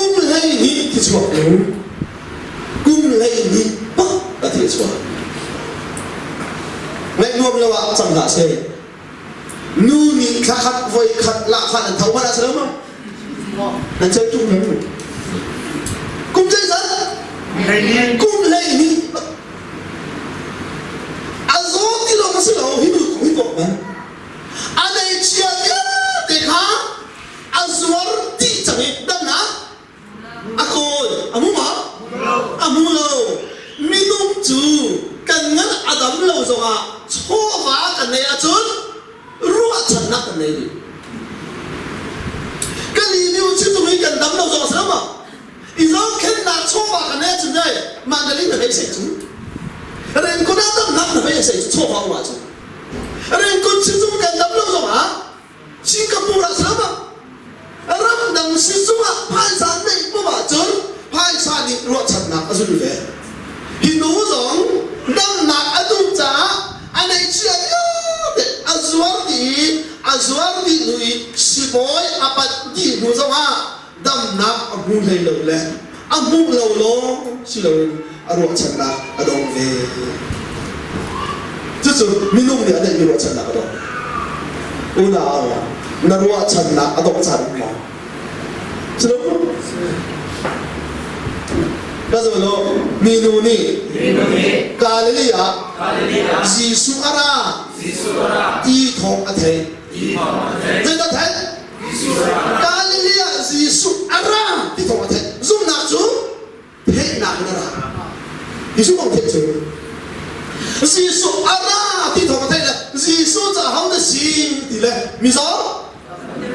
cung lấy ní thì chuộc cung lấy ní bắc là thì chuộc ngay luôn là bạn chẳng cả xe nu ní khát khát với khát lạ phản ảnh thấu mà đã sớm không anh chơi chung đấy cung dây dẫn cung lấy ní anh dốt thì lo mà sự lâu hít được hít cột mà anh ấy chia để khá anh suar ti chẳng hết đâm ná aku amu ma amu lâu minum chú cần ngân adam lâu rồi à cho phá cần này à chốn ruột chân nát cần này cái gì nếu chứ tụi mình cần đâm lâu rồi sao mà 이런 캔나 초바가 내 준대 만들리는 왜 세주 ren có đã tâm nắm là bây giờ sẽ cho vào mà chứ ren có sử dụng cái nắm lâu rồi mà Singapore là sao mà ram đằng sử dụng à phai sản này có bảo chốn phai sản đi ruột chặt nặng ở dưới về thì nó giống đâm nặng ở đâu chả anh ấy chưa biết azuar đi người si boy apa đi nó giống à đâm nặng ở vùng này lâu lẹ ở vùng lâu lo si lâu ruột chặt nặng ở đâu về chứ mình không để anh ấy ruột chặt nặng ở đâu una na ruột chặt nặng ở đâu chặt mà chứ đâu 그래서 민우니 갈릴리야 지수 알아 이통 아테 내가 대 갈릴리야 지수 알아 이통 아테 좀 나죠 배 나그라 지수 멍태죠 지수 알아 이통 아테 지수 자하는 시디래 미소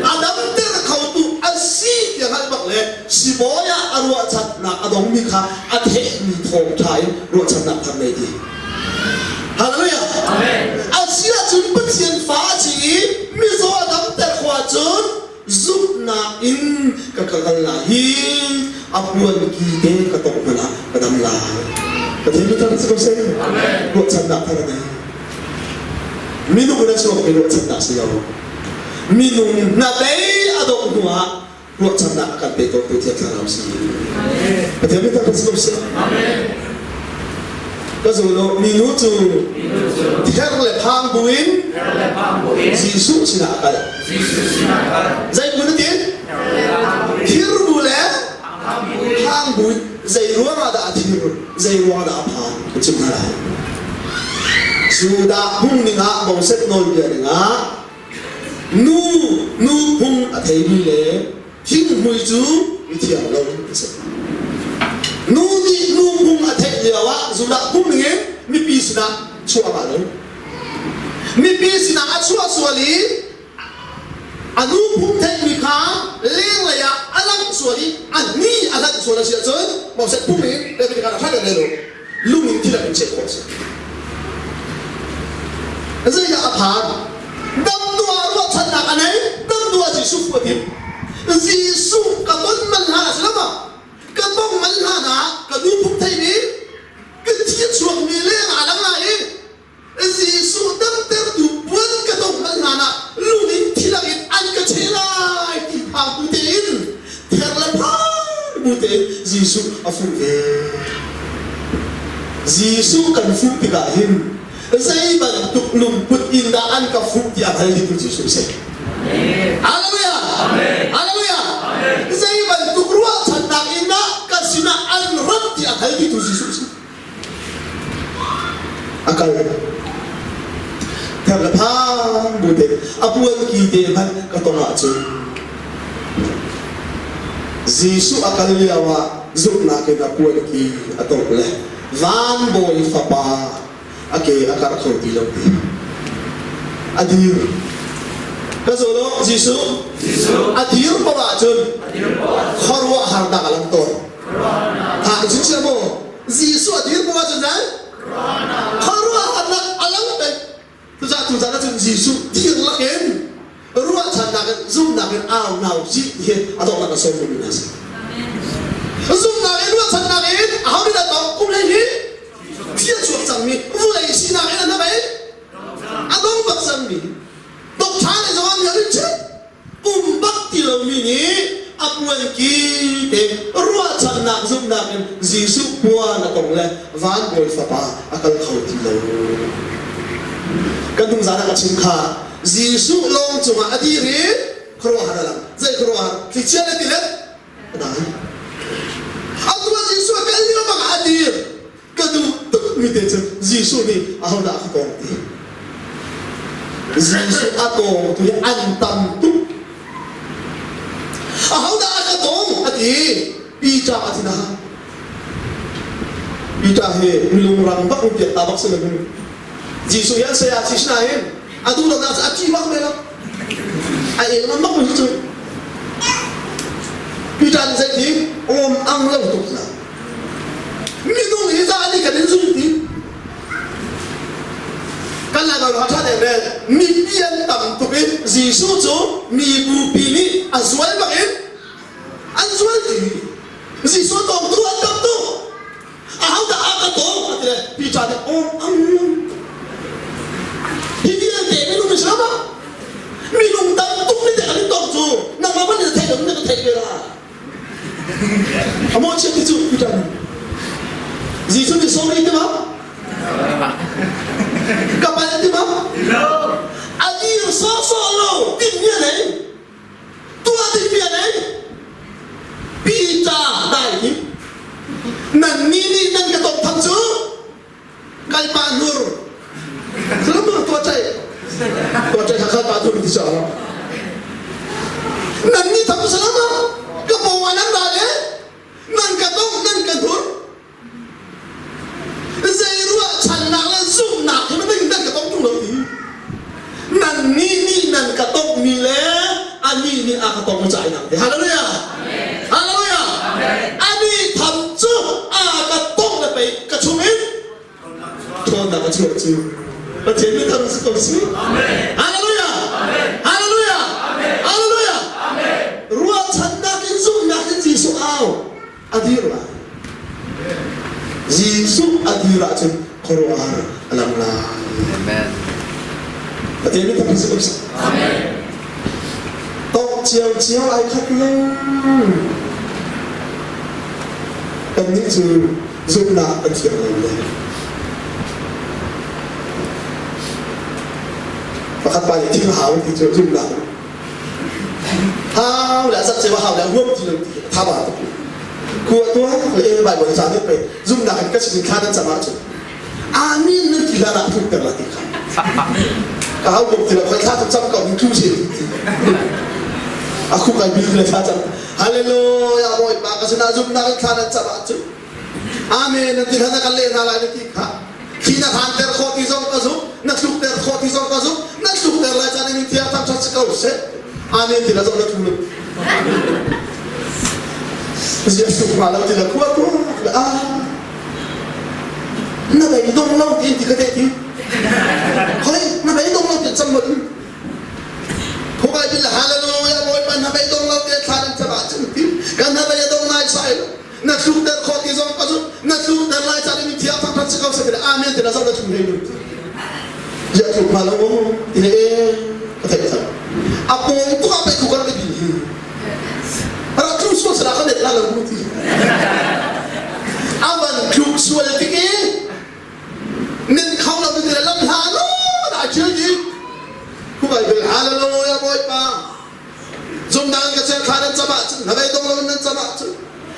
아담 때가 가우도 아시 양할 박래 시보야 아루아 잣나 아동미카 아테미 통타이 루아 잣나 판매디 할렐루야 아멘 아시라 준비된 파지 미소 아담 때 과전 줍나 인 까까갈라히 아부원 기대 까똑나 까담라 까테미타 쓰고세 아멘 루아 잣나 판매 민우 그래서 루아 잣나 쓰여 minum na bay adok nuha ruột chặt nặng cần bị tội tự thiệt là làm gì và thế mới ta không sống sữa có dù nó minut tu theo lệ phang buin Giêsu xin hạ cái dây buin nó tiến thiêu bu lẽ phang buin dây ruộng là đã thiêu dây ruộng đã phang chừng nào dù đã hung ninh hạ bầu xếp nồi bia ninh hạ nu hung à thấy như lẽ thiên mùi chú bị thiểu lâu nu hung à thấy nhiều á dù đã hung nghe mi pi xin à chua mà đâu mi pi xin à chua lý à nu hung thấy mi khá lên lại à alang chua lý à ni alang chua là gì chứ bảo sẽ hung nghe để mình cả phát được rồi lúc mình thì là mình sẽ có gì rồi là phá đâm đua ruột chặt nặng anh ấy đâm đua chỉ sụp vào tim Giêsu cả bốn mình hà là mà cả bốn mình hà nà cả đu phúc thay đi cái thiết chuồng mi lên à lắm này Giêsu đâm tên đủ bốn cái bốn mình hà nà lúc đi thì là ít ăn cái chế lại thì hàng bù tên theo là phá bù tên Giêsu ở phúc về Giêsu cần phúc thì cả hin dây bằng tục nung bút in đã ăn cà phúc thì ăn hay đi bút chỉ số xe. Hallelujah, hallelujah. Dây bằng tục ruột thành đàng in đã cả xin ăn rất thì ăn hay đi bút chỉ số xe. Akal theo là pha bút đấy, apuan kỳ đề văn các tôn ngã chứ. Giêsu akal liawa giúp na cái apuan kỳ atong le van boy pha pa. Ake akar khẩu tí lâu tí adir cái số đó Giêsu adir bao bà chân khorwa hàng đặc làm tội thằng chúng xem mồ Giêsu adir bao bà chân đấy khorwa hàng đặc làm đấy thực ra nó chân Giêsu thiêng lắm em ruột thành đặc zoom đặc cái ao nào gì hiện ở đâu là cái số của mình là gì zoom đặc cái ruột thành đặc cái áo đi đặt đó cũng lên hết thiên chuộc chẳng mi vô này xin nào cái là vậy anh không bật chẳng mi độc trái này do anh nhớ đến chết bắc thì là mi nhỉ apuan ki te ruwa chan nak zum nak Jisu puan atong le van boy fapa akal khauti lo kan tung zana ka chimkha Jisu long chunga adiri khro haralam zai khro har kichana tile da atwa Jisu kalio bang adir kadu mi te Jisu ni ahona akong ti Jisu atong tu antam tu ahauda akatong ati pita atina pita he milungrang bak upiat tabak sa lagun Jisu yan saya sisnahin adu na nasa ati bak mela ay ilang bak mo ito pita ni sa iti ang lautok na minung isa ani kanin sulti kan la ga ha de mi pian tam tu ke Jisu cho mi bu pili azwal bakin azwal ti Jisu to tu atap tu ahau da aka to atre pita de ang hidia de mi lu misama mi lu tam tu ni de ani to chu na ma ba ni thai dong ni ka thai la amo che ti chu pita Jisu ni so ri de ma kapal di ba? Adir solo tim dia nei. Tua tim dia nei. Pita dai ni. Nan nini nan ka top tham chu. Kai pa nur. Selama tua cai. Tua cai ka pa tu di sa. Nan ni tham selama. Ka pawanan dale. Nan ka tong nan ka dur. Zairua channak la zum nak ni men dan katong tung lo ti nan ni nan katong mi le ani ni a katong mo chai nak haleluya amen haleluya amen ani tham chu a katong le pe ka chumin thon da ka chu chu ba chen ni tham su ko si amen haleluya amen haleluya amen haleluya amen ruwa channak in zum nak Jisu au adirwa Jisu adira chen Quran alam la amen ati ni tapi sebab amen tok chiang ai khat lo kan ni chu zumna ati lo pakat pa ni ting hao ti chu zumna hao la sat se wa hao la huam ti lo tha ba ku tua le bai bo sa ni pe zumna kan ka sin khanan sama chu amin na tilara tu terlati kan kau bukti lah kau tak cakap kau itu sih aku kan bilang cakap haleluya boy makasih nazum nak kanan cakap tu amin nanti hendak kalian halal nanti kah kina hantar khoti zong kazu nak sukter khoti zong kazu nak sukter lah cakap ni tiap tam cakap kau se amin tidak zong nak tulu Dia suka malam tidak kuat tu na bai dong lau ti ti ka te ti khoi na bai dong lau ti cham mo ko bai bil haleluya boy pa na bai dong lau ti tharan cha ba chim ti kan na bai dong nai sai na su der kho ti zong pa su na su der lai cha ni ti apa pa cha ka sa amen ti na sa da chum re ni ya su pa lo ti ne ka te sa apo tu ka bai ku ka ni ara tu su sa ka ne la la mu ti awan tu su le ti ke nên không làm được lâm hà nó đã chưa gì cũng phải về hallelujah boy pa zum dan ka chen khanan chaba na bai dong lo nan chaba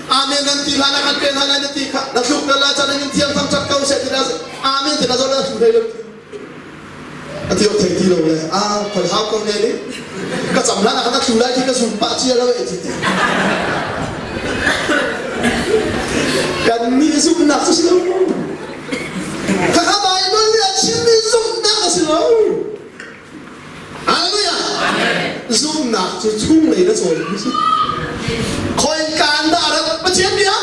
amen nan ti lana kan pen hanan ti kha na thuk la cha nan thiam tham chak kau se ti na amen ti na zo la su dai lo ati o thei ti lo le ko hau ko ne ni ka cham la na ka su lai ti ka su pa chi lo e ti kan ni su na su lo kakak Bible lihat sini zoom nak sih haleluya zoom nak tu chung lei de zoi sih koi kan da ada macam dia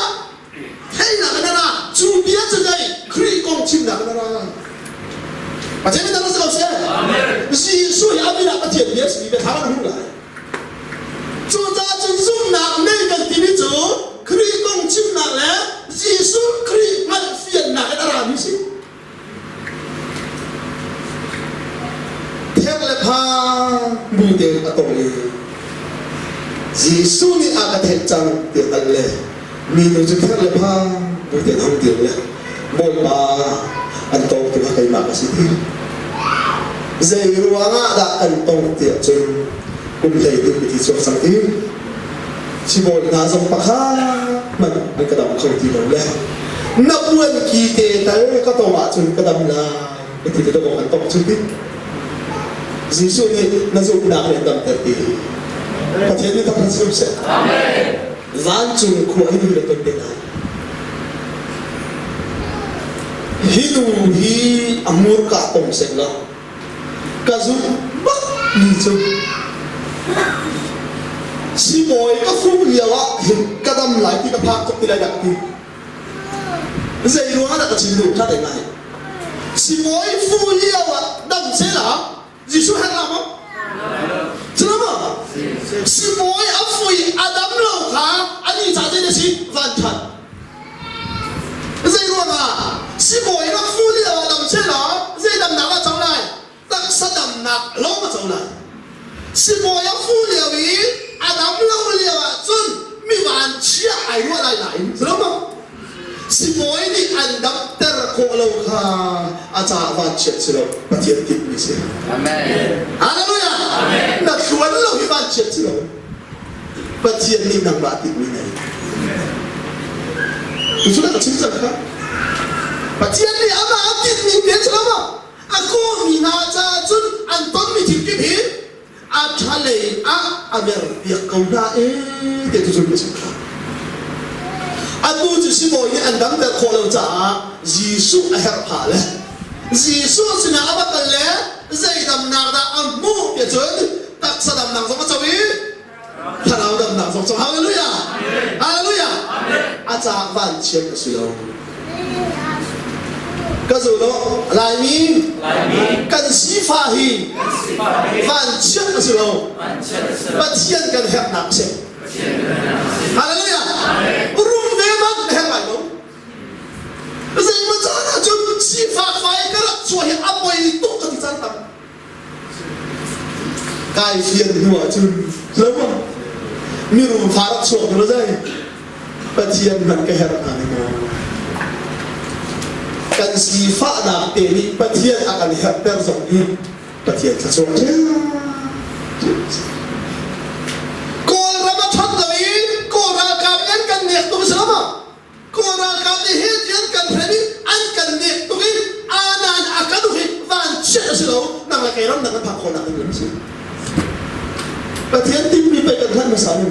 hei nak na chu bia chu dai kri kong chim nak na macam ni tak tahu sih si su ya bi nak macam dia sih dia tahu hu lai chu za chu zoom nak nei ka ti ni chu kri kong chim nak le Jisu kri man fian nak na ni sih Pha bu te atong ni Jisu ni cái thể trang tiền ăn lệ mình được theo lệ pha với tiền không tiền lệ mỗi ba anh tông từ cái mà cái gì dây ruang đã anh tông tiền trên cùng thầy được bị cho sang tiếng chỉ một ngã dòng bạc ha mà anh cái đồng không tiền đâu lệ nắp buồn kỳ tệ tới cái tàu hỏa trên cái đầm là cái thì cái đồng anh tông chưa biết Giêsu này nó dùng đạo để đầm tới thì và thế nên ta phải sử dụng Amen ván chung của anh được tuân đến này hidu hi amur cả tổng sinh là cả dù bất đi chung si boy các phu liều á hiện cả đâm lại thì các phạt cũng đi lại đặc đi dây luôn á là cái trình độ khác thế này si boy phu liều á đâm sẽ là Giêsu hay làm không chứ đâu mà si boy áp phui Adam lâu khá anh đi trả tiền gì van thần dây luôn à si boy nó phu liều á đâm sẽ là dây đâm nặng ở trong này tắc sát đâm nặng lâu ở trong này si boy áp phu liều ý Adam lâu liều à chân mi van chia ai luôn lại lại chứ đâu mà si boy đi anh đâm ter khô lâu khá à cha van chia chứ đâu bắt thiệt kịp như thế Amen Hallelujah Amen đặt chuẩn lâu hi van chia chứ đâu bắt thiệt niệm năng bát kịp như này chúng ta có chính xác không bắt thiệt đi à mà kịp niệm biết chứ đâu mà aku mina cha chân anh tuấn mi kịp kịp hi à cha lệ à mer việc câu ra để tôi dùng cái gì anh tu chỉ xin bồi anh đắm được khổ lâu trả Giêsu hẹp hạ lệ Giêsu xin là bắt đầu lệ dây đầm nạc đã ăn mua để chơi tắc sa đầm nạc giống như vậy thà nào đầm nạc giống Hallelujah Hallelujah anh cha van chiếm cái sự đâu cái gì đó lại mi cần sĩ pha hi van chiếm cái sự đâu bắt chiếm cần hẹp nạc xem Hallelujah rung về mắt hẹp lại đâu dây mà cho nó chun sĩ pha phai cái là cho hiện áp quay tụ cái gì sang tầm cái phiền nữa chun lớn không như là phá đắp chuột nó dây bắt chiếm gần cái hẹp này cần sĩ pha nạc tệ đi bắt chiếm akan hẹp ter rộng đi bắt chiếm là chuột tu sama kora kami hedian kan ready an kan ne tu ki anan akadu hi van che silo nang la kairam nang phak khona kan sim pathian tim mi pe kan than sa ni